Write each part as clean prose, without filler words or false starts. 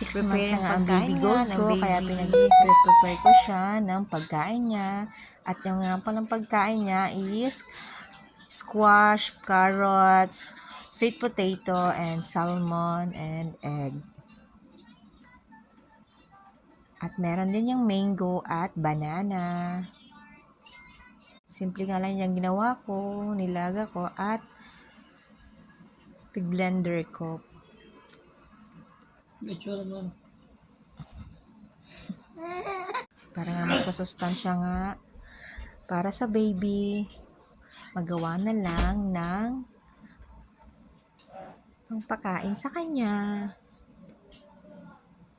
6 months na nga ang baby pagkain goat niya, ko, ng kaya baby. pinag-prepare ko siya ng pagkain niya. At yung nga palang pagkain niya is squash, carrots, sweet potato, and salmon, and egg. At meron din yung mango at banana. Simple nga lang yung ginawa ko, nilaga ko, at pig-blender ko. Para nga mas masustansya nga para sa baby, magawa na lang ng pangpakain sa kanya.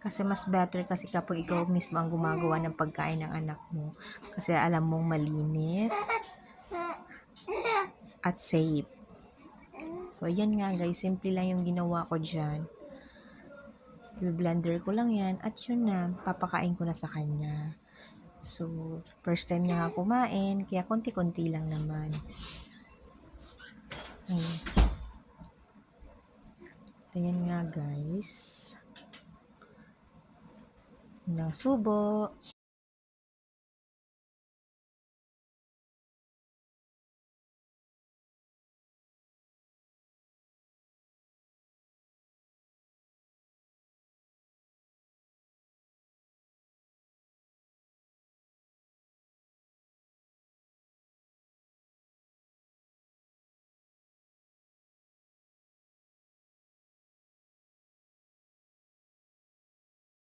Kasi mas better kasi kapag ikaw mismo ang gumagawa ng pagkain ng anak mo. Kasi alam mong malinis at safe. So, yan nga guys. Simple lang yung ginawa ko dyan. I-blender ko lang yan at yun na. Papakain ko na sa kanya. So, first time niya nga kumain. Kaya konti-konti lang naman. Ayun. Ayan nga guys. Nasubo.